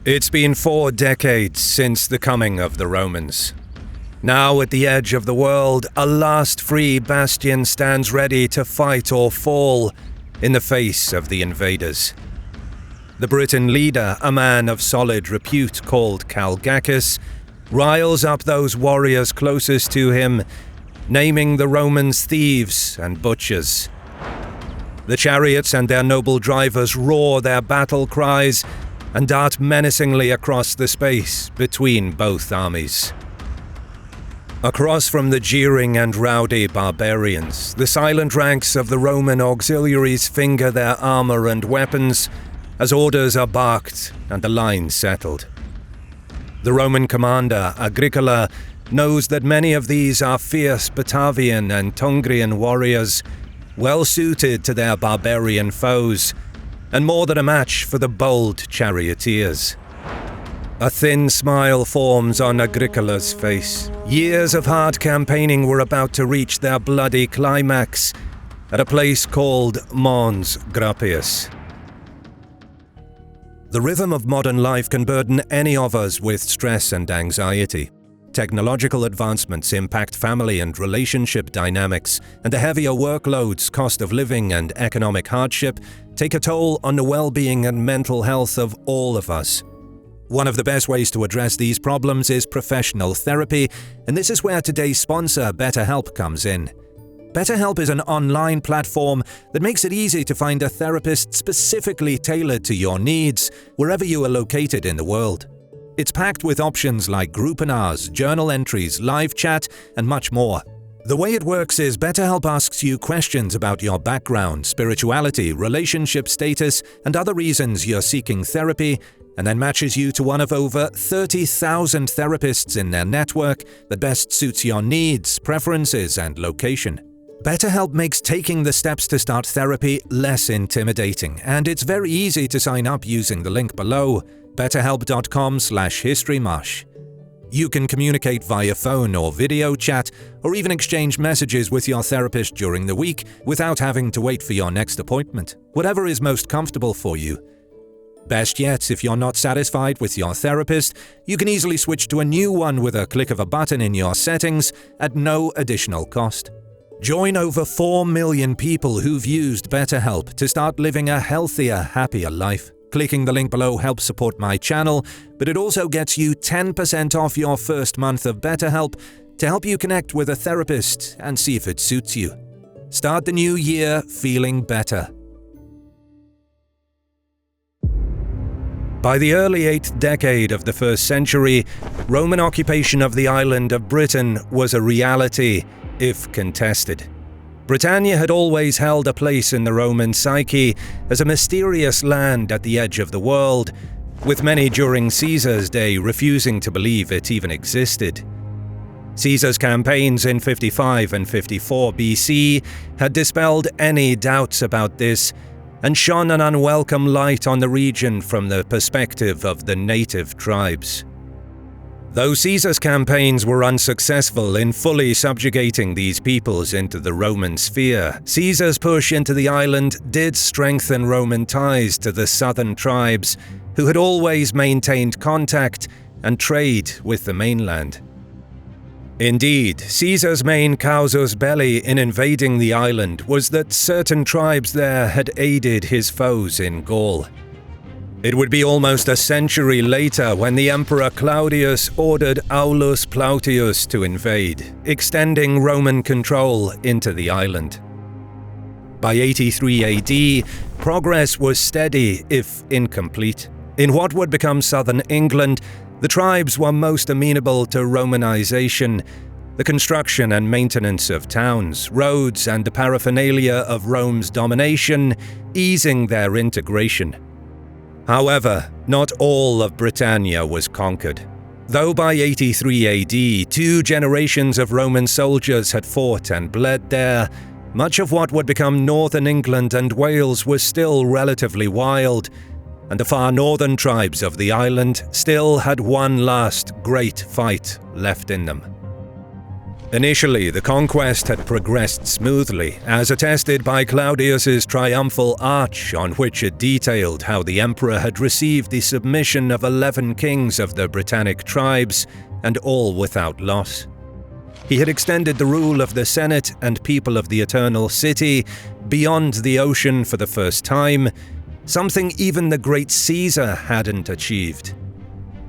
It's been 4 decades since the coming of the Romans. Now at the edge of the world, a last free bastion stands ready to fight or fall in the face of the invaders. The Briton leader, a man of solid repute called Calgacus, riles up those warriors closest to him, naming the Romans thieves and butchers. The chariots and their noble drivers roar their battle cries and dart menacingly across the space between both armies. Across from the jeering and rowdy barbarians, the silent ranks of the Roman auxiliaries finger their armor and weapons as orders are barked and the line settled. The Roman commander, Agricola, knows that many of these are fierce Batavian and Tungrian warriors, well suited to their barbarian foes, and more than a match for the bold charioteers. A thin smile forms on Agricola's face. Years of hard campaigning were about to reach their bloody climax at a place called Mons Graupius. The rhythm of modern life can burden any of us with stress and anxiety. Technological advancements impact family and relationship dynamics, and the heavier workloads, cost of living, and economic hardship take a toll on the well-being and mental health of all of us. One of the best ways to address these problems is professional therapy, and this is where today's sponsor, BetterHelp, comes in. BetterHelp is an online platform that makes it easy to find a therapist specifically tailored to your needs, wherever you are located in the world. It's packed with options like groupinars, journal entries, live chat, and much more. The way it works is BetterHelp asks you questions about your background, spirituality, relationship status, and other reasons you're seeking therapy, and then matches you to one of over 30,000 therapists in their network that best suits your needs, preferences, and location. BetterHelp makes taking the steps to start therapy less intimidating, and it's very easy to sign up using the link below, betterhelp.com/HistoryMarche. You can communicate via phone or video chat, or even exchange messages with your therapist during the week without having to wait for your next appointment, whatever is most comfortable for you. Best yet, if you're not satisfied with your therapist, you can easily switch to a new one with a click of a button in your settings at no additional cost. Join over 4 million people who've used BetterHelp to start living a healthier, happier life. Clicking the link below helps support my channel, but it also gets you 10% off your first month of BetterHelp to help you connect with a therapist and see if it suits you. Start the new year feeling better. By the early 8th decade of the 1st century, Roman occupation of the island of Britain was a reality, if contested. Britannia had always held a place in the Roman psyche as a mysterious land at the edge of the world, with many during Caesar's day refusing to believe it even existed. Caesar's campaigns in 55 and 54 BC had dispelled any doubts about this and shone an unwelcome light on the region from the perspective of the native tribes. Though Caesar's campaigns were unsuccessful in fully subjugating these peoples into the Roman sphere, Caesar's push into the island did strengthen Roman ties to the southern tribes, who had always maintained contact and trade with the mainland. Indeed, Caesar's main casus belli in invading the island was that certain tribes there had aided his foes in Gaul. It would be almost a century later when the Emperor Claudius ordered Aulus Plautius to invade, extending Roman control into the island. By 83 AD, progress was steady, if incomplete. In what would become southern England, the tribes were most amenable to Romanization, the construction and maintenance of towns, roads, and the paraphernalia of Rome's domination, easing their integration. However, not all of Britannia was conquered. Though by 83 AD, 2 generations of Roman soldiers had fought and bled there, much of what would become northern England and Wales was still relatively wild, and the far northern tribes of the island still had one last great fight left in them. Initially, the conquest had progressed smoothly, as attested by Claudius's triumphal arch, on which it detailed how the emperor had received the submission of 11 kings of the Britannic tribes, and all without loss. He had extended the rule of the Senate and people of the Eternal City beyond the ocean for the first time, something even the great Caesar hadn't achieved.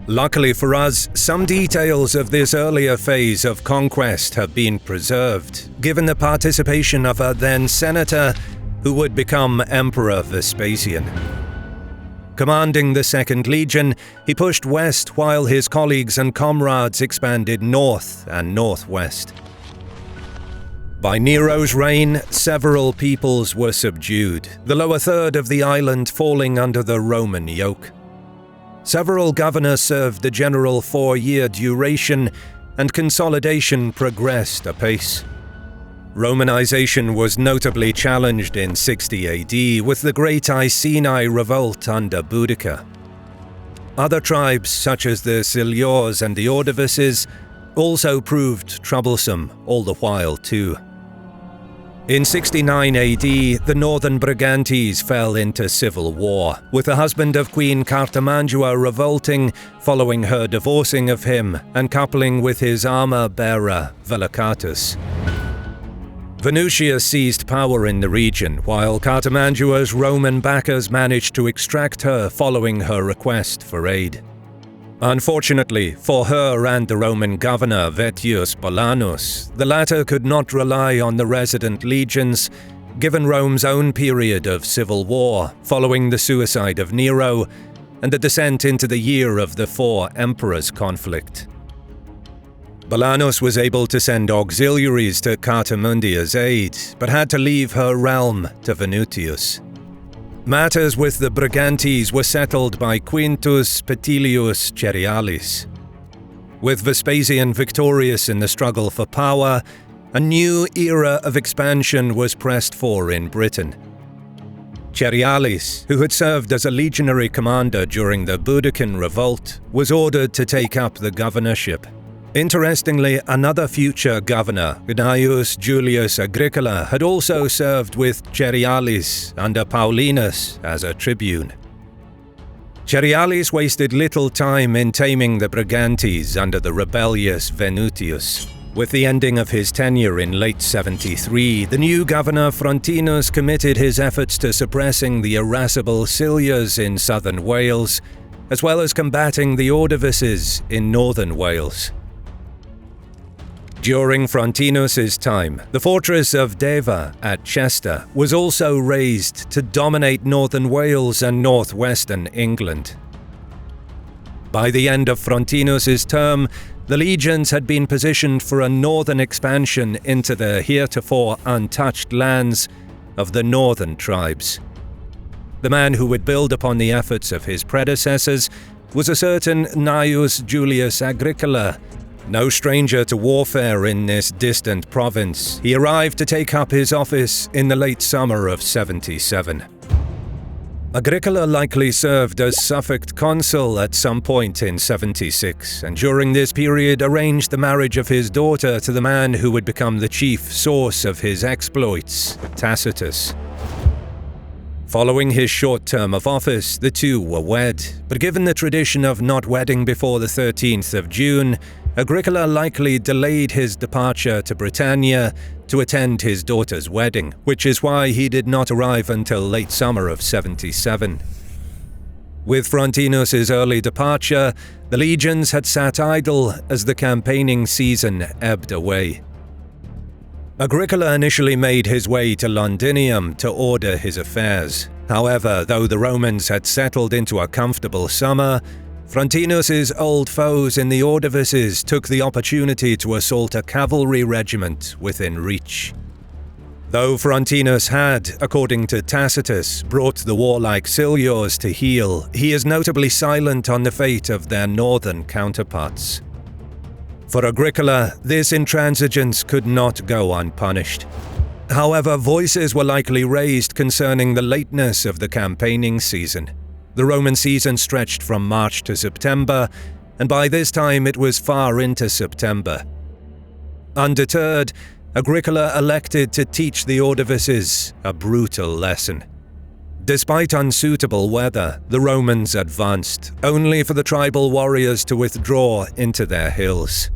Luckily for us, some details of this earlier phase of conquest have been preserved, given the participation of a then senator who would become Emperor Vespasian. Commanding the 2nd Legion, he pushed west while his colleagues and comrades expanded north and northwest. By Nero's reign, several peoples were subdued, the lower third of the island falling under the Roman yoke. Several governors served a general 4-year duration, and consolidation progressed apace. Romanization was notably challenged in 60 AD with the Great Iceni Revolt under Boudicca. Other tribes, such as the Silures and the Ordovices, also proved troublesome all the while too. In 69 AD, the northern Brigantes fell into civil war, with the husband of Queen Cartimandua revolting following her divorcing of him and coupling with his armor-bearer Velicatus. Venutia seized power in the region, while Cartimandua's Roman backers managed to extract her following her request for aid. Unfortunately for her and the Roman governor Vettius Bolanus, the latter could not rely on the resident legions, given Rome's own period of civil war following the suicide of Nero and the descent into the year of the 4 emperors conflict. Bolanus was able to send auxiliaries to Cartimundia's aid, but had to leave her realm to Venutius. Matters with the Brigantes were settled by Quintus Petilius Cerealis. With Vespasian victorious in the struggle for power, a new era of expansion was pressed for in Britain. Cerealis, who had served as a legionary commander during the Boudiccan Revolt, was ordered to take up the governorship. Interestingly, another future governor, Gnaeus Julius Agricola, had also served with Cerealis under Paulinus as a tribune. Cerealis wasted little time in taming the Brigantes under the rebellious Venutius. With the ending of his tenure in late 73, the new governor Frontinus committed his efforts to suppressing the irascible Silures in southern Wales, as well as combating the Ordovices in northern Wales. During Frontinus's time, the fortress of Deva at Chester was also razed to dominate northern Wales and northwestern England. By the end of Frontinus's term, the legions had been positioned for a northern expansion into the heretofore untouched lands of the northern tribes. The man who would build upon the efforts of his predecessors was a certain Gnaeus Julius Agricola. No stranger to warfare in this distant province, he arrived to take up his office in the late summer of 77. Agricola likely served as suffect consul at some point in 76, and during this period arranged the marriage of his daughter to the man who would become the chief source of his exploits, Tacitus. Following his short term of office, the two were wed, but given the tradition of not wedding before the 13th of June, Agricola likely delayed his departure to Britannia to attend his daughter's wedding, which is why he did not arrive until late summer of 77. With Frontinus's early departure, the legions had sat idle as the campaigning season ebbed away. Agricola initially made his way to Londinium to order his affairs. However, though the Romans had settled into a comfortable summer, Frontinus's old foes in the Ordovices took the opportunity to assault a cavalry regiment within reach. Though Frontinus had, according to Tacitus, brought the warlike Silures to heel, he is notably silent on the fate of their northern counterparts. For Agricola, this intransigence could not go unpunished. However, voices were likely raised concerning the lateness of the campaigning season. The Roman season stretched from March to September, and by this time it was far into September. Undeterred, Agricola elected to teach the Ordovices a brutal lesson. Despite unsuitable weather, the Romans advanced, only for the tribal warriors to withdraw into their hills.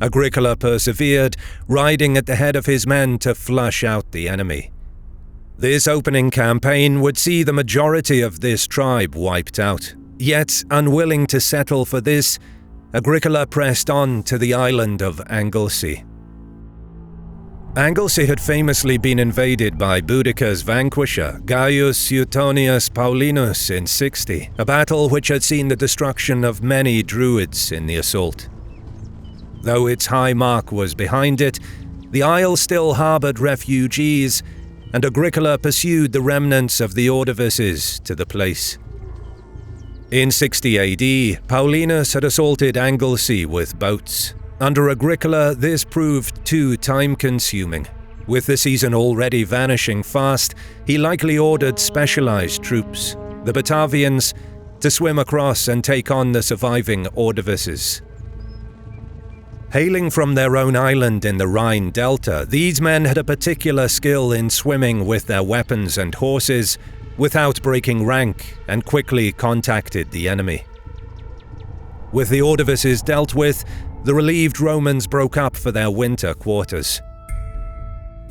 Agricola persevered, riding at the head of his men to flush out the enemy. This opening campaign would see the majority of this tribe wiped out. Yet, unwilling to settle for this, Agricola pressed on to the island of Anglesey. Anglesey had famously been invaded by Boudicca's vanquisher, Gaius Suetonius Paulinus, in 60, a battle which had seen the destruction of many Druids in the assault. Though its high mark was behind it, the isle still harboured refugees, and Agricola pursued the remnants of the Ordovices to the place. In 60 AD, Paulinus had assaulted Anglesey with boats. Under Agricola, this proved too time-consuming. With the season already vanishing fast, he likely ordered specialized troops, the Batavians, to swim across and take on the surviving Ordovices. Hailing from their own island in the Rhine Delta, these men had a particular skill in swimming with their weapons and horses without breaking rank, and quickly contacted the enemy. With the Ordovices dealt with, the relieved Romans broke up for their winter quarters.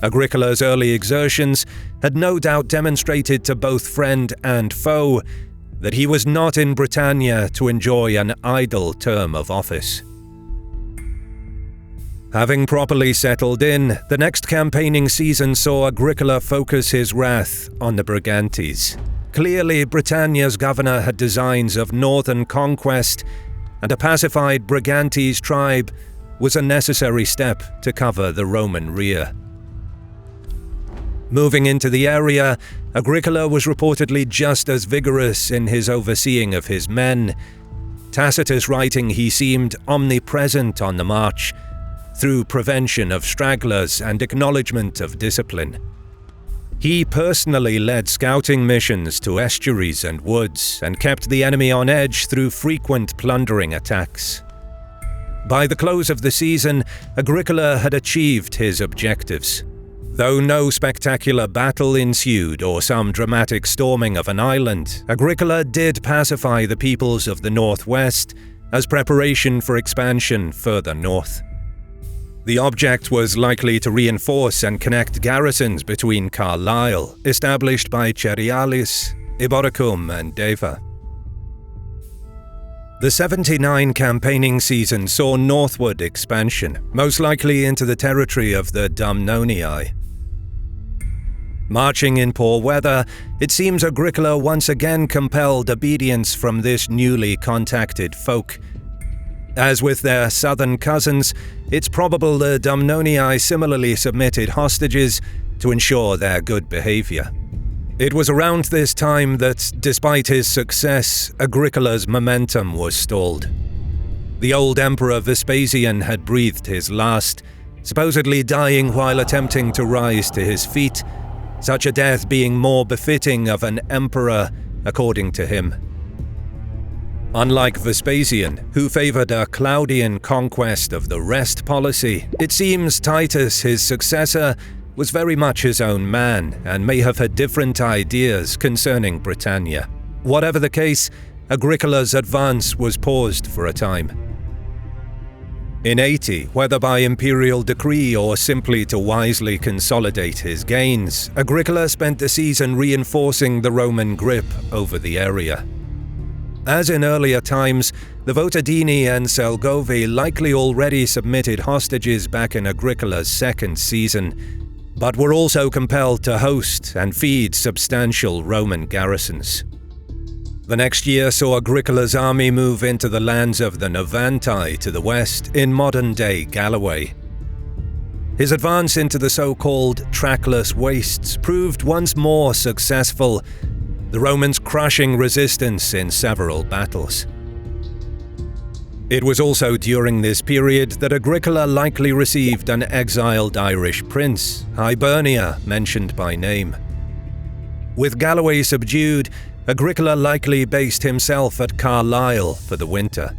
Agricola's early exertions had no doubt demonstrated to both friend and foe that he was not in Britannia to enjoy an idle term of office. Having properly settled in, the next campaigning season saw Agricola focus his wrath on the Brigantes. Clearly, Britannia's governor had designs of northern conquest, and a pacified Brigantes tribe was a necessary step to cover the Roman rear. Moving into the area, Agricola was reportedly just as vigorous in his overseeing of his men. Tacitus writing he seemed omnipresent on the march, through prevention of stragglers and acknowledgement of discipline. He personally led scouting missions to estuaries and woods and kept the enemy on edge through frequent plundering attacks. By the close of the season, Agricola had achieved his objectives. Though no spectacular battle ensued or some dramatic storming of an island, Agricola did pacify the peoples of the northwest as preparation for expansion further north. The object was likely to reinforce and connect garrisons between Carlisle, established by Cerealis, Eboracum, and Deva. The 79 campaigning season saw northward expansion, most likely into the territory of the Dumnonii. Marching in poor weather, it seems Agricola once again compelled obedience from this newly contacted folk. As with their southern cousins, it's probable the Dumnonii similarly submitted hostages to ensure their good behavior. It was around this time that, despite his success, Agricola's momentum was stalled. The old emperor Vespasian had breathed his last, supposedly dying while attempting to rise to his feet, such a death being more befitting of an emperor, according to him. Unlike Vespasian, who favored a Claudian conquest of the rest policy, it seems Titus, his successor, was very much his own man and may have had different ideas concerning Britannia. Whatever the case, Agricola's advance was paused for a time. In 80, whether by imperial decree or simply to wisely consolidate his gains, Agricola spent the season reinforcing the Roman grip over the area. As in earlier times, the Votadini and Selgovi likely already submitted hostages back in Agricola's second season, but were also compelled to host and feed substantial Roman garrisons. The next year saw Agricola's army move into the lands of the Novantae to the west in modern-day Galloway. His advance into the so-called trackless wastes proved once more successful, the Romans crushing resistance in several battles. It was also during this period that Agricola likely received an exiled Irish prince, Hibernia, mentioned by name. With Galloway subdued, Agricola likely based himself at Carlisle for the winter.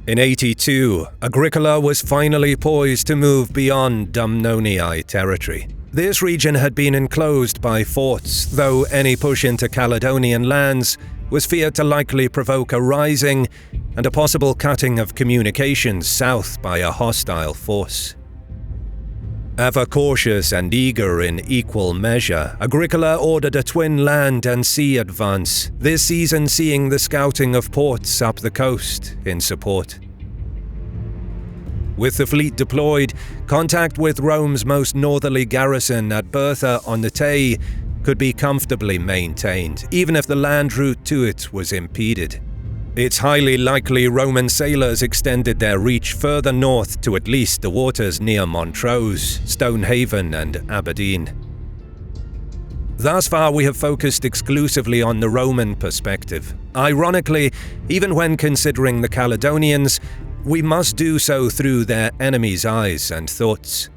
In 82, Agricola was finally poised to move beyond Dumnonii territory. This region had been enclosed by forts, though any push into Caledonian lands was feared to likely provoke a rising and a possible cutting of communications south by a hostile force. Ever cautious and eager in equal measure, Agricola ordered a twin land and sea advance, this season seeing the scouting of ports up the coast in support. With the fleet deployed, contact with Rome's most northerly garrison at Bertha on the Tay could be comfortably maintained, even if the land route to it was impeded. It's highly likely Roman sailors extended their reach further north to at least the waters near Montrose, Stonehaven, and Aberdeen. Thus far, we have focused exclusively on the Roman perspective. Ironically, even when considering the Caledonians, we must do so through their enemies' eyes and thoughts.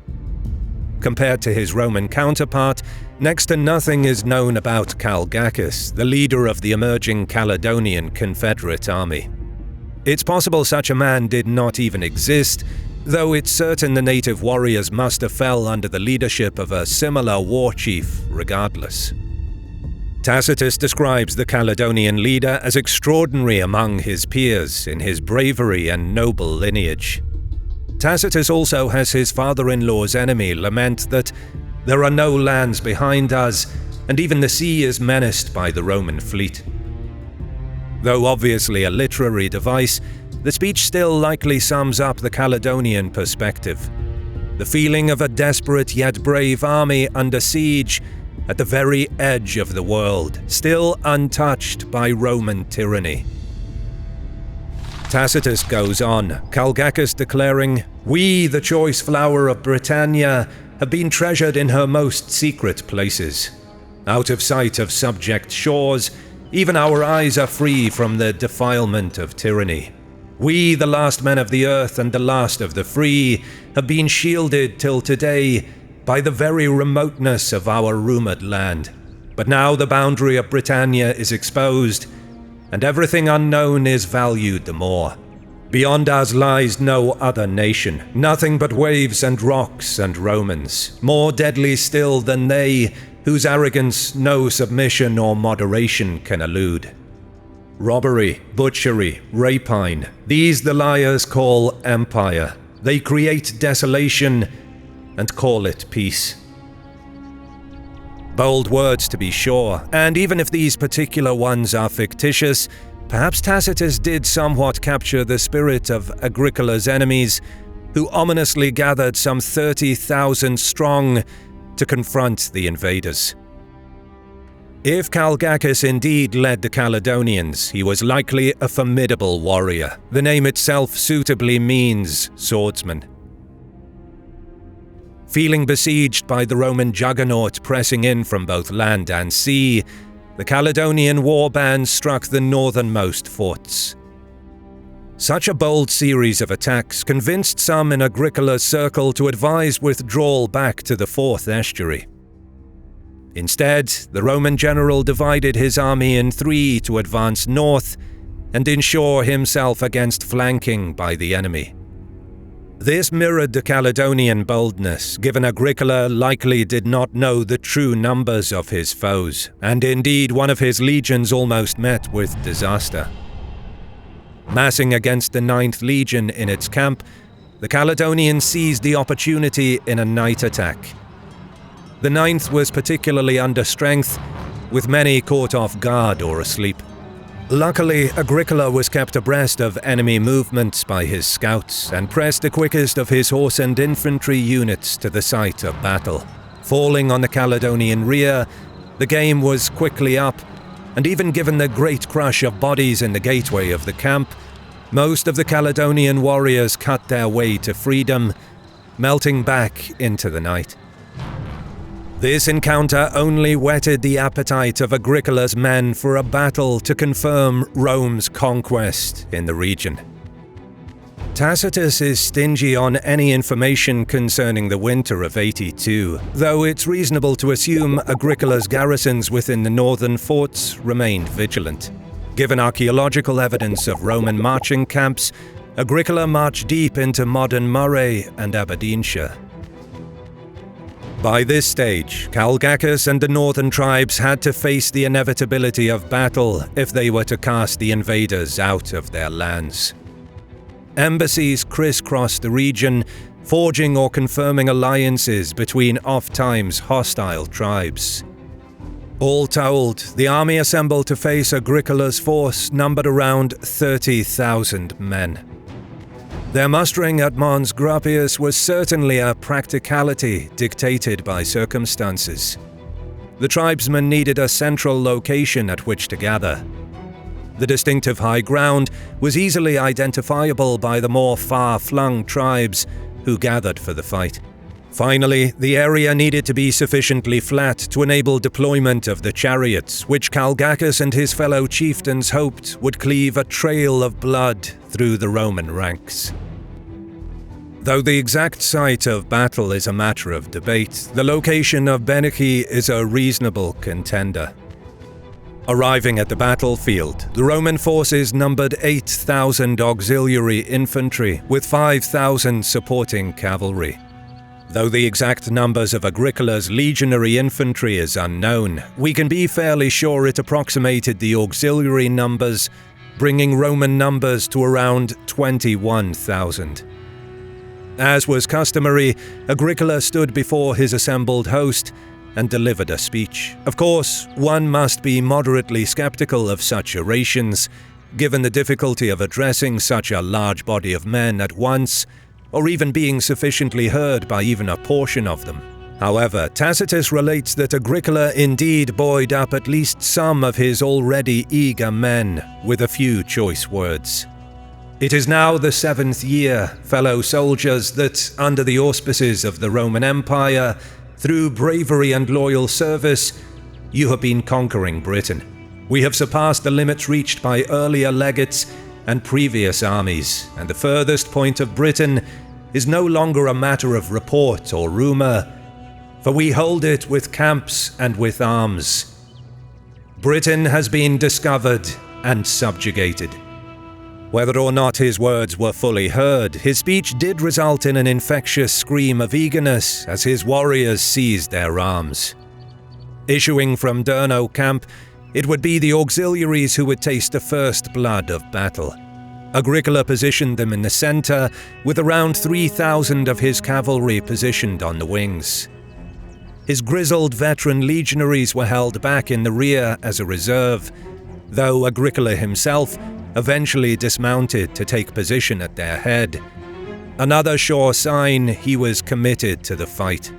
Compared to his Roman counterpart, next to nothing is known about Calgacus, the leader of the emerging Caledonian Confederate army. It's possible such a man did not even exist, though it's certain the native warriors must have fell under the leadership of a similar war chief regardless. Tacitus describes the Caledonian leader as extraordinary among his peers in his bravery and noble lineage. Tacitus also has his father-in-law's enemy lament that there are no lands behind us, and even the sea is menaced by the Roman fleet. Though obviously a literary device, the speech still likely sums up the Caledonian perspective. The feeling of a desperate yet brave army under siege at the very edge of the world, still untouched by Roman tyranny. Tacitus goes on, Calgacus declaring, "We, the choice flower of Britannia, have been treasured in her most secret places. Out of sight of subject shores, even our eyes are free from the defilement of tyranny. We, the last men of the earth and the last of the free, have been shielded till today by the very remoteness of our rumoured land. But now the boundary of Britannia is exposed, and everything unknown is valued the more. Beyond us lies no other nation, nothing but waves and rocks and Romans, more deadly still than they, whose arrogance no submission or moderation can elude. Robbery, butchery, rapine, these the liars call empire. They create desolation and call it peace." Bold words to be sure, and even if these particular ones are fictitious, perhaps Tacitus did somewhat capture the spirit of Agricola's enemies, who ominously gathered some 30,000 strong to confront the invaders. If Calgacus indeed led the Caledonians, he was likely a formidable warrior. The name itself suitably means swordsman. Feeling besieged by the Roman juggernaut pressing in from both land and sea, the Caledonian warband struck the northernmost forts. Such a bold series of attacks convinced some in Agricola's circle to advise withdrawal back to the Fourth Estuary. Instead, the Roman general divided his army in three to advance north and ensure himself against flanking by the enemy. This mirrored the Caledonian boldness, given Agricola likely did not know the true numbers of his foes, and indeed one of his legions almost met with disaster. Massing against the 9th Legion in its camp, the Caledonians seized the opportunity in a night attack. The 9th was particularly under strength, with many caught off guard or asleep. Luckily, Agricola was kept abreast of enemy movements by his scouts and pressed the quickest of his horse and infantry units to the site of battle. Falling on the Caledonian rear, the game was quickly up, and even given the great crush of bodies in the gateway of the camp, most of the Caledonian warriors cut their way to freedom, melting back into the night. This encounter only whetted the appetite of Agricola's men for a battle to confirm Rome's conquest in the region. Tacitus is stingy on any information concerning the winter of 82, though it's reasonable to assume Agricola's garrisons within the northern forts remained vigilant. Given archaeological evidence of Roman marching camps, Agricola marched deep into modern Moray and Aberdeenshire. By this stage, Calgacus and the northern tribes had to face the inevitability of battle if they were to cast the invaders out of their lands. Embassies crisscrossed the region, forging or confirming alliances between oft-times hostile tribes. All told, the army assembled to face Agricola's force numbered around 30,000 men. Their mustering at Mons Graupius was certainly a practicality dictated by circumstances. The tribesmen needed a central location at which to gather. The distinctive high ground was easily identifiable by the more far-flung tribes who gathered for the fight. Finally, the area needed to be sufficiently flat to enable deployment of the chariots, which Calgacus and his fellow chieftains hoped would cleave a trail of blood through the Roman ranks. Though the exact site of battle is a matter of debate, the location of Beneki is a reasonable contender. Arriving at the battlefield, the Roman forces numbered 8,000 auxiliary infantry with 5,000 supporting cavalry. Though the exact numbers of Agricola's legionary infantry is unknown, we can be fairly sure it approximated the auxiliary numbers, bringing Roman numbers to around 21,000. As was customary, Agricola stood before his assembled host and delivered a speech. Of course, one must be moderately skeptical of such orations, given the difficulty of addressing such a large body of men at once, or even being sufficiently heard by even a portion of them. However, Tacitus relates that Agricola indeed buoyed up at least some of his already eager men with a few choice words. It is now the 7th year, fellow soldiers, that, under the auspices of the Roman Empire, through bravery and loyal service, you have been conquering Britain. We have surpassed the limits reached by earlier legates and previous armies, and the furthest point of Britain is no longer a matter of report or rumour, for we hold it with camps and with arms. Britain has been discovered and subjugated. Whether or not his words were fully heard, his speech did result in an infectious scream of eagerness as his warriors seized their arms. Issuing from Durno camp, it would be the auxiliaries who would taste the first blood of battle. Agricola positioned them in the centre, with around 3,000 of his cavalry positioned on the wings. His grizzled veteran legionaries were held back in the rear as a reserve, though Agricola himself eventually dismounted to take position at their head. Another sure sign he was committed to the fight.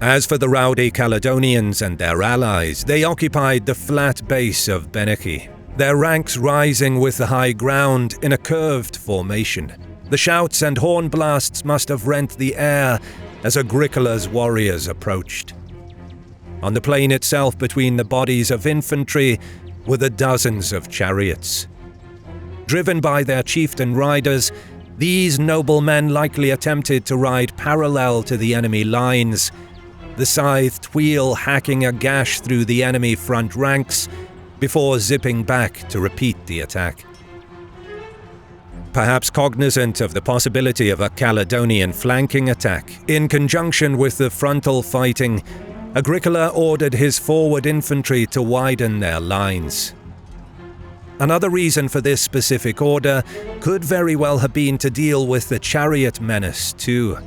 As for the rowdy Caledonians and their allies, they occupied the flat base of Beneki, their ranks rising with the high ground in a curved formation. The shouts and horn blasts must have rent the air as Agricola's warriors approached. On the plain itself, between the bodies of infantry, were the dozens of chariots. Driven by their chieftain riders, these noble men likely attempted to ride parallel to the enemy lines, the scythed wheel hacking a gash through the enemy front ranks before zipping back to repeat the attack. Perhaps cognizant of the possibility of a Caledonian flanking attack, in conjunction with the frontal fighting, Agricola ordered his forward infantry to widen their lines. Another reason for this specific order could very well have been to deal with the chariot menace too.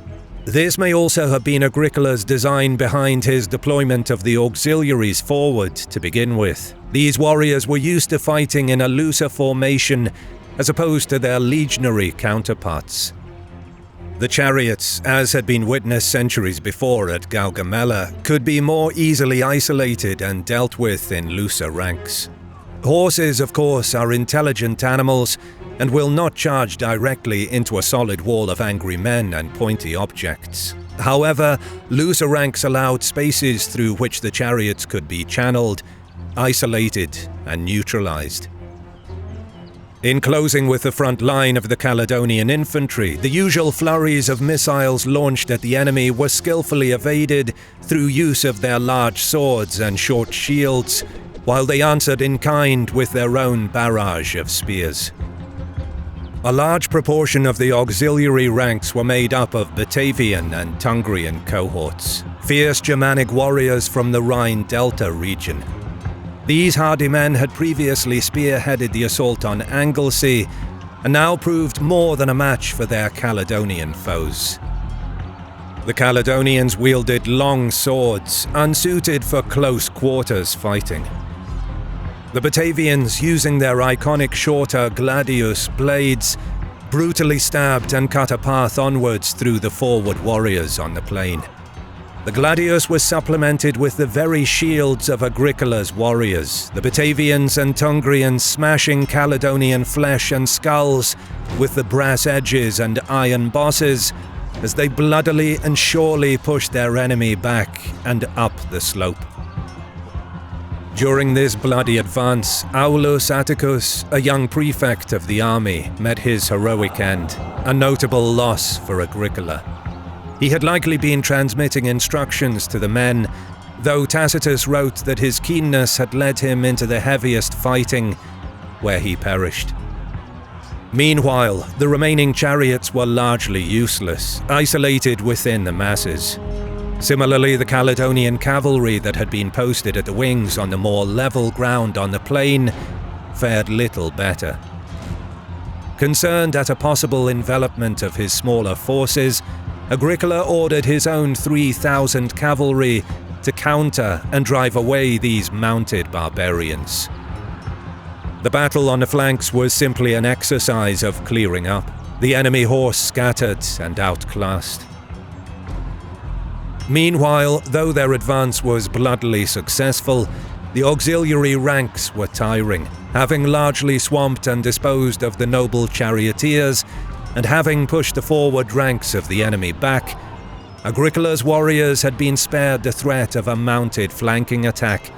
This may also have been Agricola's design behind his deployment of the auxiliaries forward to begin with. These warriors were used to fighting in a looser formation as opposed to their legionary counterparts. The chariots, as had been witnessed centuries before at Gaugamela, could be more easily isolated and dealt with in looser ranks. Horses, of course, are intelligent animals and will not charge directly into a solid wall of angry men and pointy objects. However, looser ranks allowed spaces through which the chariots could be channeled, isolated, and neutralized. In closing with the front line of the Caledonian infantry, the usual flurries of missiles launched at the enemy were skillfully evaded through use of their large swords and short shields, while they answered in kind with their own barrage of spears. A large proportion of the auxiliary ranks were made up of Batavian and Tungrian cohorts, fierce Germanic warriors from the Rhine Delta region. These hardy men had previously spearheaded the assault on Anglesey and now proved more than a match for their Caledonian foes. The Caledonians wielded long swords, unsuited for close quarters fighting. The Batavians, using their iconic shorter gladius blades, brutally stabbed and cut a path onwards through the forward warriors on the plain. The gladius was supplemented with the very shields of Agricola's warriors, the Batavians and Tungrians smashing Caledonian flesh and skulls with the brass edges and iron bosses as they bloodily and surely pushed their enemy back and up the slope. During this bloody advance, Aulus Atticus, a young prefect of the army, met his heroic end, a notable loss for Agricola. He had likely been transmitting instructions to the men, though Tacitus wrote that his keenness had led him into the heaviest fighting, where he perished. Meanwhile, the remaining chariots were largely useless, isolated within the masses. Similarly, the Caledonian cavalry that had been posted at the wings on the more level ground on the plain fared little better. Concerned at a possible envelopment of his smaller forces, Agricola ordered his own 3,000 cavalry to counter and drive away these mounted barbarians. The battle on the flanks was simply an exercise of clearing up, the enemy horse scattered and outclassed. Meanwhile, though their advance was bloodily successful, the auxiliary ranks were tiring, having largely swamped and disposed of the noble charioteers, and having pushed the forward ranks of the enemy back, Agricola's warriors had been spared the threat of a mounted flanking attack.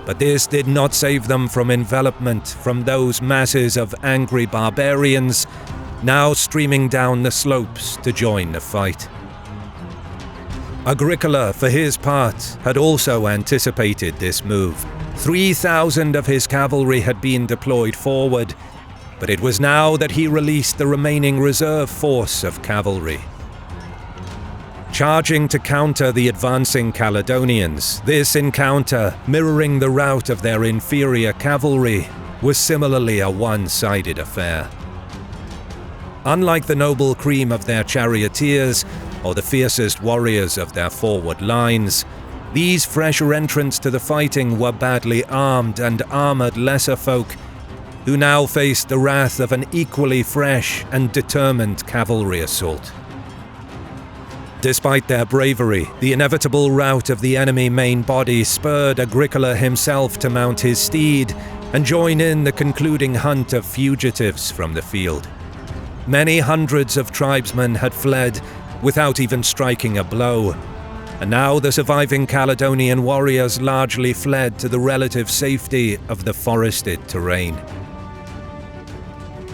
But this did not save them from envelopment from those masses of angry barbarians now streaming down the slopes to join the fight. Agricola, for his part, had also anticipated this move. 3,000 of his cavalry had been deployed forward, but it was now that he released the remaining reserve force of cavalry. Charging to counter the advancing Caledonians, this encounter, mirroring the rout of their inferior cavalry, was similarly a one-sided affair. Unlike the noble cream of their charioteers, or the fiercest warriors of their forward lines, these fresher entrants to the fighting were badly armed and armoured lesser folk, who now faced the wrath of an equally fresh and determined cavalry assault. Despite their bravery, the inevitable rout of the enemy main body spurred Agricola himself to mount his steed and join in the concluding hunt of fugitives from the field. Many hundreds of tribesmen had fled without even striking a blow, and now the surviving Caledonian warriors largely fled to the relative safety of the forested terrain.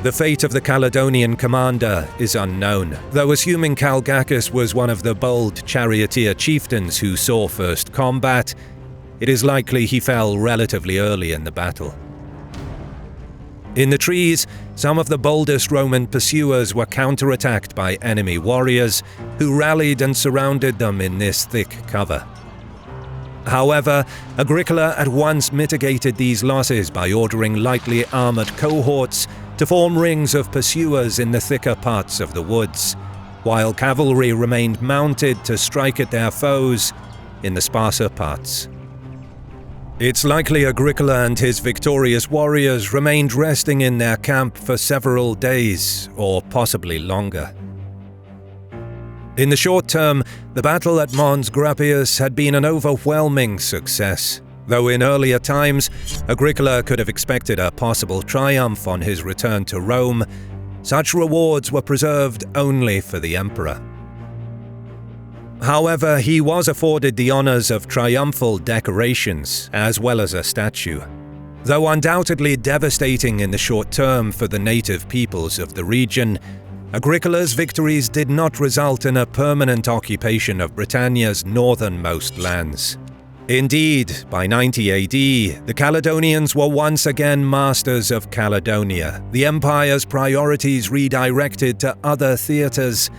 The fate of the Caledonian commander is unknown, though assuming Calgacus was one of the bold charioteer chieftains who saw first combat, it is likely he fell relatively early in the battle. In the trees, some of the boldest Roman pursuers were counterattacked by enemy warriors, who rallied and surrounded them in this thick cover. However, Agricola at once mitigated these losses by ordering lightly armoured cohorts to form rings of pursuers in the thicker parts of the woods, while cavalry remained mounted to strike at their foes in the sparser parts. It's likely Agricola and his victorious warriors remained resting in their camp for several days, or possibly longer. In the short term, the battle at Mons Graupius had been an overwhelming success, though in earlier times, Agricola could have expected a possible triumph on his return to Rome. Such rewards were preserved only for the emperor. However, he was afforded the honours of triumphal decorations, as well as a statue. Though undoubtedly devastating in the short term for the native peoples of the region, Agricola's victories did not result in a permanent occupation of Britannia's northernmost lands. Indeed, by 90 AD, the Caledonians were once again masters of Caledonia, the empire's priorities redirected to other theatres,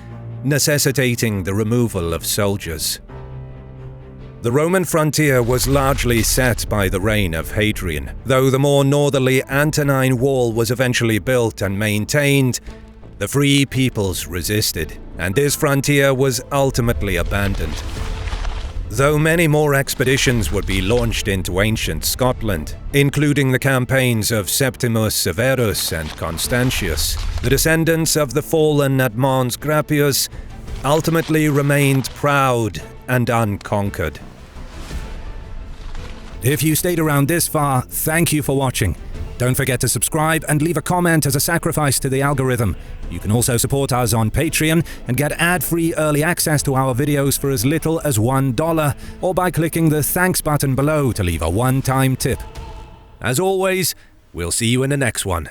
necessitating the removal of soldiers. The Roman frontier was largely set by the reign of Hadrian, though the more northerly Antonine Wall was eventually built and maintained. The free peoples resisted, and this frontier was ultimately abandoned. Though many more expeditions would be launched into ancient Scotland, including the campaigns of Septimus Severus and Constantius, the descendants of the fallen at Mons Graupius ultimately remained proud and unconquered. If you stayed around this far, thank you for watching. Don't forget to subscribe and leave a comment as a sacrifice to the algorithm. You can also support us on Patreon and get ad-free early access to our videos for as little as $1, or by clicking the thanks button below to leave a one-time tip. As always, we'll see you in the next one.